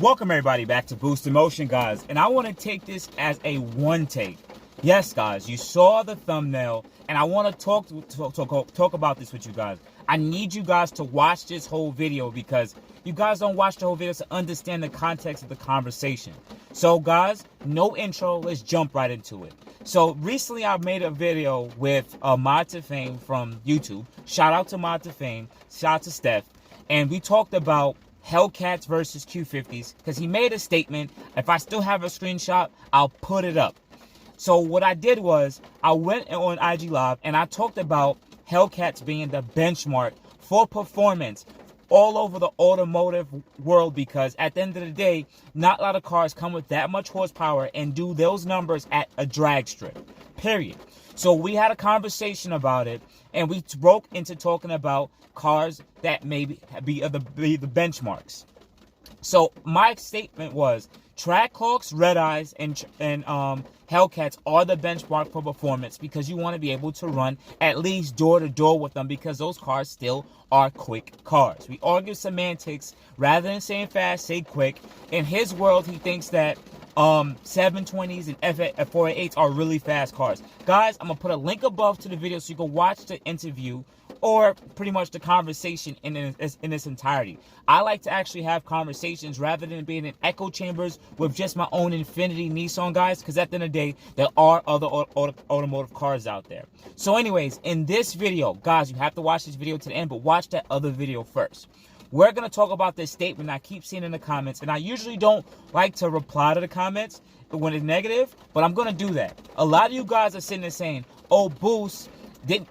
Welcome everybody back to Boost in Motion, guys, and I want to take this as a one take. Yes, guys, you saw the thumbnail, and I want to talk about this with you guys. I need you guys to watch this whole video because you guys don't watch the whole video to understand the context of the conversation. So, guys, no intro. Let's jump right into it. So, recently I made a video with Mod to Fame from YouTube. Shout out to Mod to Fame. Shout out to Steph. And we talked about Hellcats versus Q50s because he made a statement. If I still have a screenshot, I'll put it up. So what I did was I went on IG Live and I talked about Hellcats being the benchmark for performance all over the automotive world, because at the end of the day, not a lot of cars come with that much horsepower and do those numbers at a drag strip, period. So we had a conversation about it, and we broke into talking about cars that maybe be the benchmarks. So my statement was Trackhawks, Red Eyes, and Hellcats are the benchmark for performance because you want to be able to run at least door to door with them because those cars still are quick cars. We argue semantics. Rather than saying fast, say quick. In his world, he thinks that 720s and F488s are really fast cars. Guys, I'm going to put a link above to the video so you can watch the interview or pretty much the conversation in its entirety. I like to actually have conversations rather than being in echo chambers with just my own Infiniti Nissan, guys, because at the end of the day, there are other automotive cars out there. So anyways, in this video, guys, you have to watch this video to the end, but watch that other video first. We're going to talk about this statement I keep seeing in the comments, and I usually don't like to reply to the comments when it's negative, but I'm going to do that. A lot of you guys are sitting there saying, oh, Boost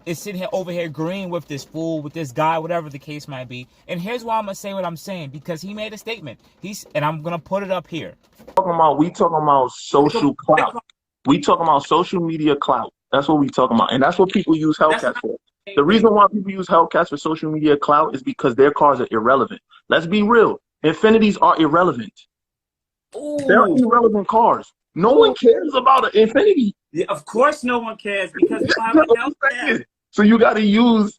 is sitting here over here agreeing with this fool, with this guy, whatever the case might be. And here's why I'm going to say what I'm saying, because he made a statement. And I'm going to put it up here. We talking about social clout. We talking about social media clout. That's what we talking about. And that's what people use Hellcats for. The reason why people use Hellcats for social media clout is because their cars are irrelevant. Let's be real. Infinitis are irrelevant. Ooh. They're irrelevant cars. No one cares about an Infiniti. Yeah, of course no one cares because we don't have a Hellcat. So you gotta use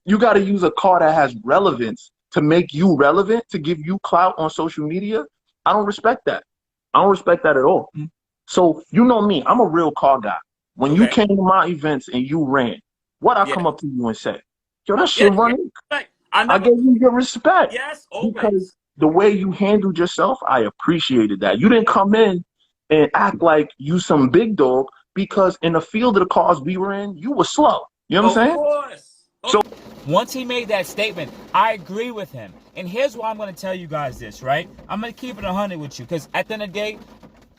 a car that has relevance to make you relevant, to give you clout on social media. I don't respect that. I don't respect that at all. Mm-hmm. So you know me, I'm a real car guy. When you came to my events and you ran, what I come up to you and say, yo, that shit running. I gave you your respect. Yes, always. Because the way you handled yourself, I appreciated that. You didn't come in and act like you some big dog, because in the field of the cars we were in, you were slow. You know what I'm saying? Course. So once he made that statement, I agree with him. And here's why I'm going to tell you guys this, right? I'm going to keep it 100 with you because at the end of the day,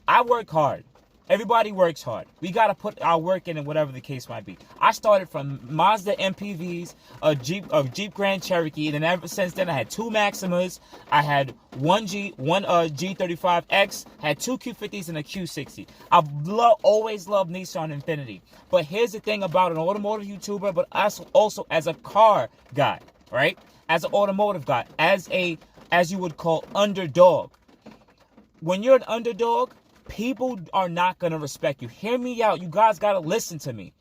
I work hard. Everybody works hard. We got to put our work in and whatever the case might be. I started from Mazda MPVs, a Jeep Grand Cherokee, and then ever since then I had two Maximas. I had one G35X, had two Q50s and a Q60. I've always loved Nissan Infiniti. But here's the thing about an automotive YouTuber, but also as a car guy, right? As an automotive guy, as you would call underdog. When you're an underdog, people are not going to respect you. Hear me out. You guys got to listen to me.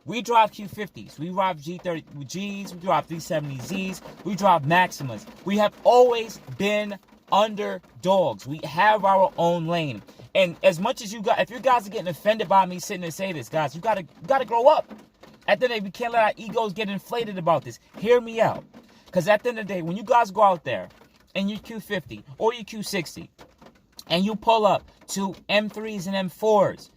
We drive Q50s. We drive G30Gs. We drive 370Zs. We drive Maximas. We have always been underdogs. We have our own lane. And as much as if you guys are getting offended by me sitting and say this, guys, you got to grow up. At the end of the day, we can't let our egos get inflated about this. Hear me out. Because at the end of the day, when you guys go out there and your Q50 or your Q60, and you pull up to M3s and M4s,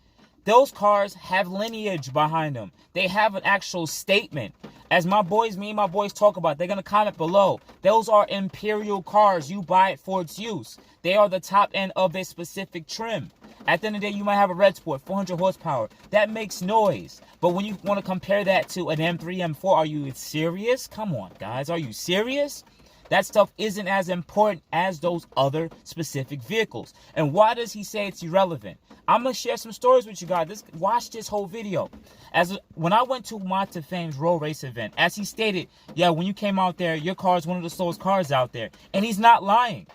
those cars have lineage behind them. They have an actual statement. As me and my boys talk about, they're going to comment below. Those are imperial cars. You buy it for its use. They are the top end of a specific trim. At the end of the day, you might have a Red Sport, 400 horsepower. That makes noise. But when you want to compare that to an M3, M4, are you serious? Come on, guys. Are you serious? That stuff isn't as important as those other specific vehicles. And why does he say it's irrelevant? I'm going to share some stories with you guys. Watch this whole video. When I went to Mod to Fame's road race event, as he stated, yeah, when you came out there, your car is one of the slowest cars out there. And he's not lying.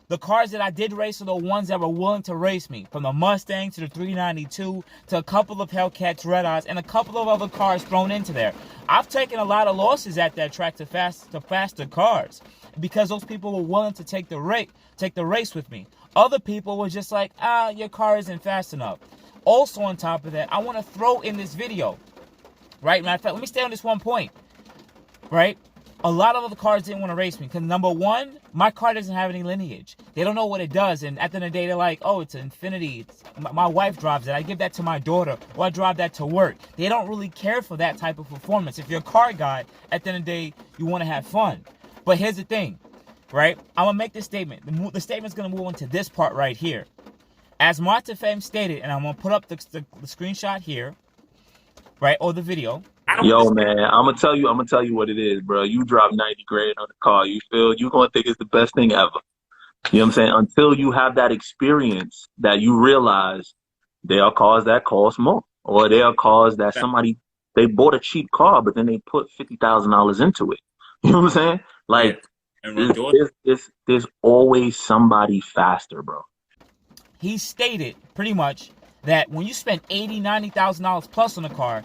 The cars that I did race are the ones that were willing to race me. From the Mustang to the 392 to a couple of Hellcats, Red Eyes, and a couple of other cars thrown into there. I've taken a lot of losses at that track to faster cars because those people were willing to take the race with me. Other people were just like, your car isn't fast enough. Also on top of that, I want to throw in this video, right? Matter of fact, let me stay on this one point, right? A lot of other cars didn't want to race me because, number one, my car doesn't have any lineage. They don't know what it does. And at the end of the day, they're like, oh, it's an Infiniti. My wife drives it. I give that to my daughter, or I drive that to work. They don't really care for that type of performance. If you're a car guy, at the end of the day, you want to have fun. But here's the thing, right? I'm going to make this statement. The statement's going to move on to this part right here. As Marta Fame stated, and I'm going to put up the screenshot here, right, or the video. Yo, man, I'm gonna tell you what it is, bro. You drop 90 grand on the car, you feel you're gonna think it's the best thing ever. You know what I'm saying? Until you have that experience that you realize there are cars that cost more, or there are cars that they bought a cheap car, but then they put $50,000 into it. You know what I'm saying? Like, there's always somebody faster, bro. He stated pretty much that when you spend $80,000, $90,000 plus on a car,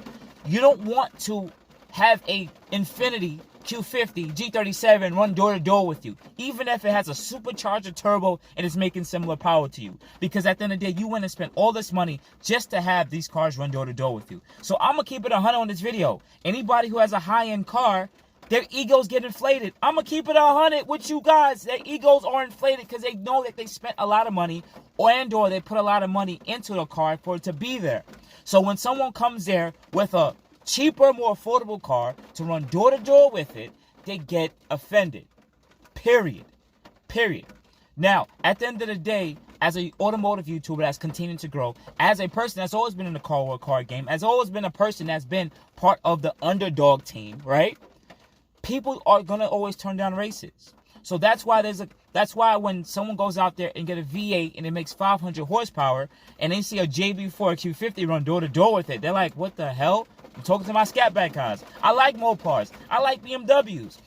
you don't want to have a Infiniti Q50 G37 run door to door with you, even if it has a supercharger turbo and is making similar power to you. Because at the end of the day, you went and spent all this money just to have these cars run door to door with you. So I'm gonna keep it 100 on this video. Anybody who has a high-end car, their egos get inflated. I'm gonna keep it 100 with you guys. Their egos are inflated because they know that they spent a lot of money, or they put a lot of money into the car for it to be there. So when someone comes there with a cheaper, more affordable car to run door to door with it, they get offended. Period. Now, at the end of the day, as an automotive YouTuber that's continuing to grow, as a person that's always been in the car or car game, has always been a person that's been part of the underdog team, right? People are gonna always turn down races. So that's why when someone goes out there and get a V8 and it makes 500 horsepower and they see a JB4 Q50 run door to door with it, they're like, what the hell? I'm talking to my CATBACK guys. I like Mopars. I like BMWs.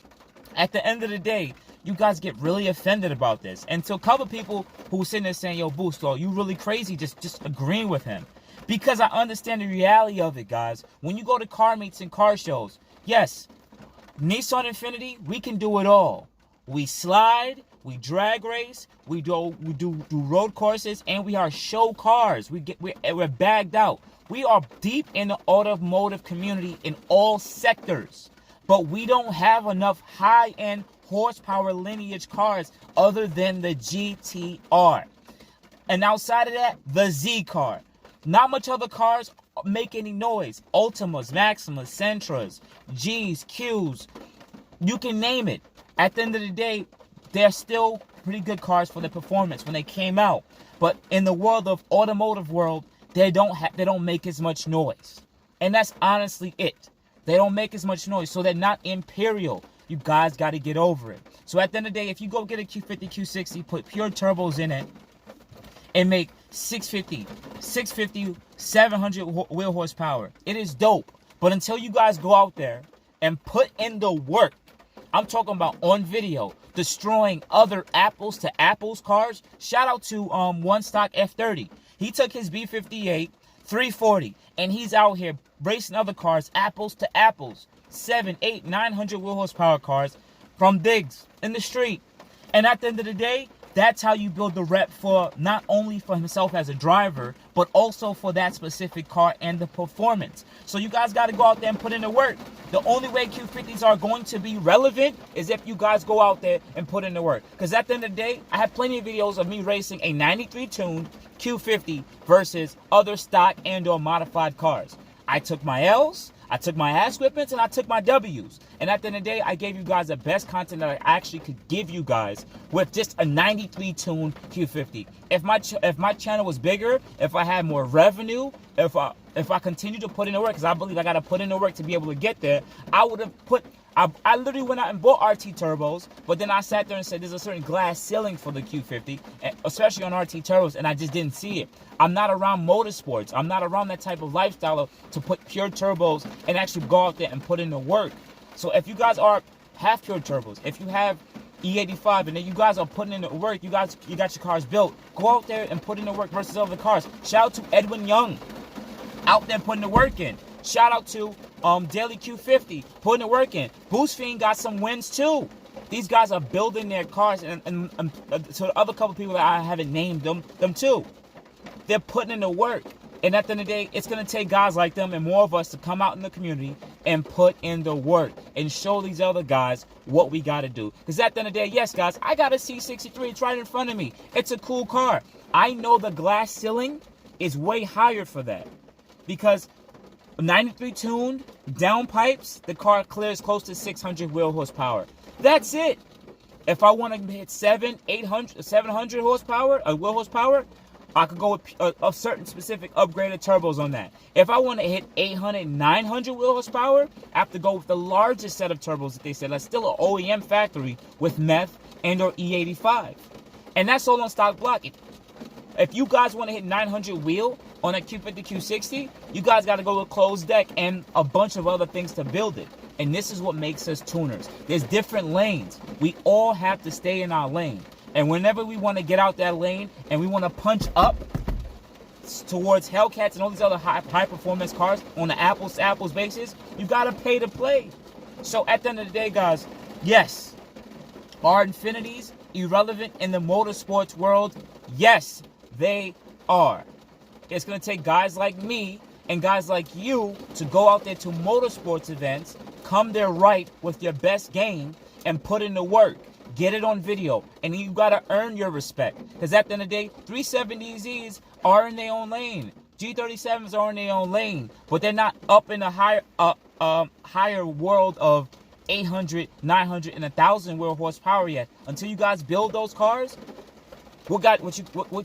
At the end of the day, you guys get really offended about this. And to a couple people who are sitting there saying, yo, Boosto, you really crazy just agreeing with him. Because I understand the reality of it, guys. When you go to car meets and car shows, yes, Nissan Infiniti, we can do it all. We slide, we drag race, we do road courses, and we are show cars. We're bagged out. We are deep in the automotive community in all sectors, but we don't have enough high-end horsepower lineage cars other than the GTR. And outside of that, the Z car. Not much other cars make any noise. Ultimas, Maximas, Sentras, Gs, Qs, you can name it. At the end of the day, they're still pretty good cars for their performance when they came out. But in the world of automotive world, they don't make as much noise. And that's honestly it. They don't make as much noise, so they're not imperial. You guys got to get over it. So at the end of the day, if you go get a Q50, Q60, put pure turbos in it, and make 650, 700 wheel horsepower, it is dope. But until you guys go out there and put in the work, I'm talking about on video, destroying other apples to apples cars. Shout out to One Stock F30. He took his B58 340 and he's out here racing other cars, apples to apples, 7, 8, 900 wheel horsepower cars from digs in the street. And at the end of the day, that's how you build the rep for not only for himself as a driver, but also for that specific car and the performance. So you guys got to go out there and put in the work. The only way Q50s are going to be relevant is if you guys go out there and put in the work. Because at the end of the day, I have plenty of videos of me racing a 93 tuned Q50 versus other stock and or modified cars. I took my L's, I took my ass whippings, and I took my W's. And at the end of the day, I gave you guys the best content that I actually could give you guys with just a 93 tuned Q50. If my channel was bigger, if I had more revenue, if I continue to put in the work, because I believe I got to put in the work to be able to get there, I would have put... I literally went out and bought RT turbos, but then I sat there and said there's a certain glass ceiling for the Q50, especially on RT turbos, and I just didn't see it. I'm not around motorsports. I'm not around that type of lifestyle to put pure turbos and actually go out there and put in the work. So if you guys are half pure turbos, if you have E85 and then you guys are putting in the work, you got your cars built, go out there and put in the work versus other cars. Shout out to Edwin Young out there putting the work in. Shout out to Daily Q50 putting the work in. Boost Fiend got some wins too. These guys are building their cars, and so the other couple people that I haven't named them too. They're putting in the work. And at the end of the day, it's going to take guys like them and more of us to come out in the community and put in the work and show these other guys what we got to do. Because at the end of the day, yes, guys, I got a C63. It's right in front of me. It's a cool car. I know the glass ceiling is way higher for that. Because 93 tuned, downpipes, the car clears close to 600 wheel horsepower. That's it. If I want to hit 700 horsepower, wheel horsepower, I could go with a certain specific upgraded turbos on that. If I want to hit 800, 900 wheel horsepower, I have to go with the largest set of turbos that they said. That's still an OEM factory with MEF and or E85. And that's all on stock block. If you guys want to hit 900 wheel on a Q50, Q60, you guys got to go with closed deck and a bunch of other things to build it. And this is what makes us tuners. There's different lanes. We all have to stay in our lane. And whenever we want to get out that lane and we want to punch up towards Hellcats and all these other high performance cars on the apples to apples basis, you got to pay to play. So at the end of the day, guys, yes, are Infinitis irrelevant in the motorsports world? Yes, they are. It's going to take guys like me and guys like you to go out there to motorsports events, come there right with your best game and put in the work. Get it on video, and you gotta earn your respect. Because at the end of the day, 370Zs are in their own lane. G37s are in their own lane, but they're not up in the higher world of 800, 900, and 1,000 wheel horsepower yet. Until you guys build those cars, what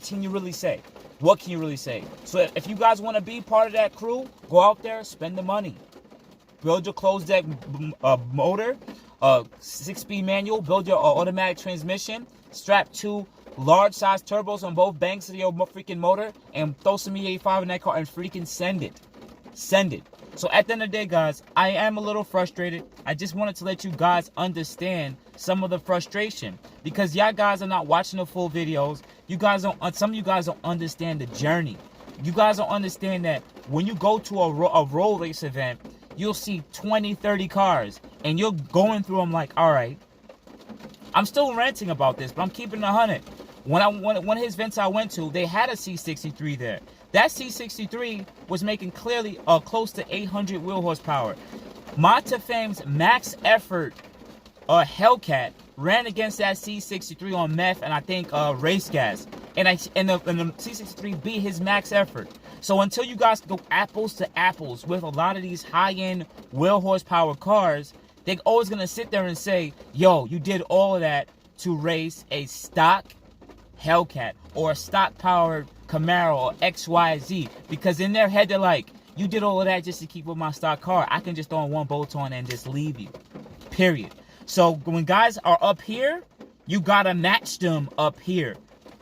can you really say? What can you really say? So if you guys want to be part of that crew, go out there, spend the money, build your closed deck motor. 6-speed manual, build your automatic transmission, strap 2 large size turbos on both banks of your freaking motor, and throw some E85 in that car and freaking send it. Send it. So at the end of the day, guys, I am a little frustrated. I just wanted to let you guys understand some of the frustration, because y'all guys are not watching the full videos. You guys don't. Some of you guys don't understand the journey. You guys don't understand that when you go to a road race event, you'll see 20, 30 cars, and you're going through them like, all right, I'm still ranting about this, but I'm keeping it 100. One of his events I went to, they had a C63 there. That C63 was making clearly close to 800 wheel horsepower. Mod2Fame's max effort Hellcat ran against that C63 on MEF and I think race gas. And the C63 beat his max effort. So until you guys go apples to apples with a lot of these high-end wheel horsepower cars, they're always going to sit there and say, yo, you did all of that to race a stock Hellcat or a stock-powered Camaro or XYZ. Because in their head, they're like, you did all of that just to keep with my stock car. I can just throw in one bolt on and just leave you. Period. So when guys are up here, you got to match them up here.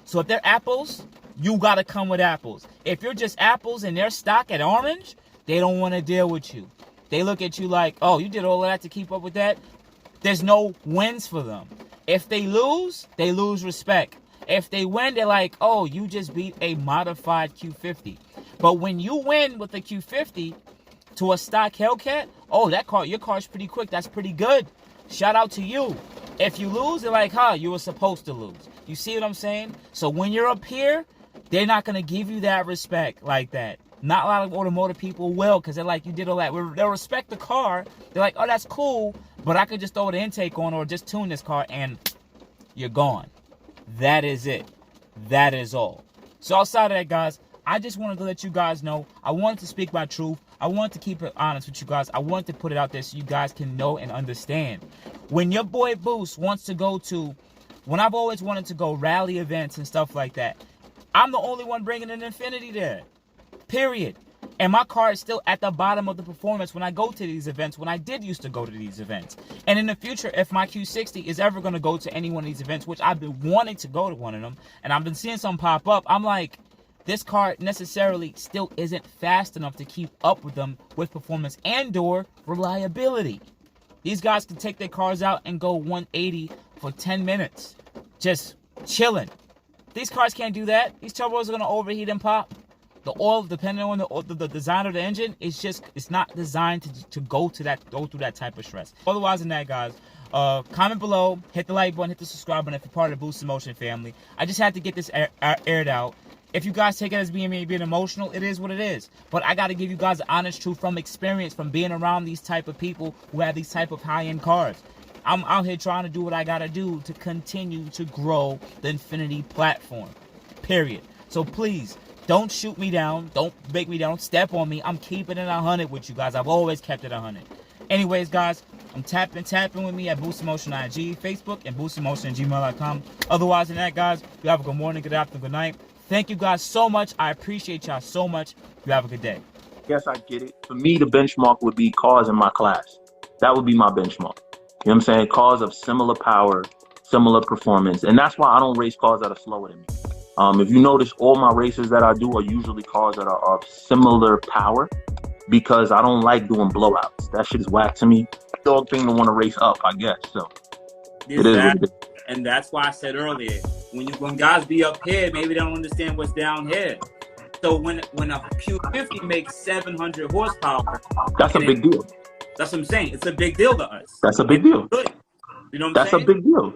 So if they're apples, you got to come with apples. If you're just apples and they're stock at orange, they don't want to deal with you. They look at you like, oh, you did all of that to keep up with that? There's no wins for them. If they lose respect. If they win, they're like, oh, you just beat a modified Q50. But when you win with the Q50 to a stock Hellcat, oh, that car, your car's pretty quick. That's pretty good. Shout out to you. If you lose, they're like, huh, you were supposed to lose. You see what I'm saying? So when you're up here, they're not going to give you that respect like that. Not a lot of automotive people will, because they're like, you did all that. They'll respect the car. They're like, oh, that's cool, but I could just throw the intake on or just tune this car and you're gone. That is it. That is all. So outside of that, guys, I just wanted to let you guys know. I wanted to speak my truth. I wanted to keep it honest with you guys. I wanted to put it out there so you guys can know and understand. When your boy Boost wants to go to, when I've always wanted to go rally events and stuff like that, I'm the only one bringing an Infiniti there. Period. And my car is still at the bottom of the performance when I go to these events, when I did used to go to these events. And in the future, if my Q60 is ever going to go to any one of these events, which I've been wanting to go to one of them, and I've been seeing some pop up, I'm like, this car necessarily still isn't fast enough to keep up with them with performance and or reliability. These guys can take their cars out and go 180 for 10 minutes. Just chilling. These cars can't do that. These turbos are going to overheat and pop. The oil, depending on the design of the engine, it's not designed to go through that type of stress. Otherwise than that, guys, comment below, hit the like button, hit the subscribe button if you're part of the Boost in Motion family. I just had to get this aired out. If you guys take it as being emotional, it is what it is. But I got to give you guys the honest truth from experience, from being around these type of people who have these type of high-end cars. I'm out here trying to do what I got to do to continue to grow the Infiniti platform, period. So please, don't shoot me down. Don't make me down. Step on me. I'm keeping it 100 with you guys. I've always kept it 100. Anyways, guys, I'm tapping with me at Boost in Motion IG, Facebook, and boostinmotion@gmail.com. Otherwise than that, guys, you have a good morning, good afternoon, good night. Thank you guys so much. I appreciate y'all so much. You have a good day. Yes, I get it. For me, the benchmark would be cars in my class. That would be my benchmark. You know what I'm saying? Cars of similar power, similar performance. And that's why I don't race cars that are slower than me. If you notice, all my races that I do are usually cars that are of similar power, because I don't like doing blowouts. That shit is whack to me. Dog thing to want to race up, I guess. So it is what it is. And that's why I said earlier, when guys be up here, maybe they don't understand what's down here. So when a Q50 makes 700 horsepower, that's a big deal. That's what I'm saying. It's a big deal to us. That's a big deal. You know what I'm saying? That's a big deal.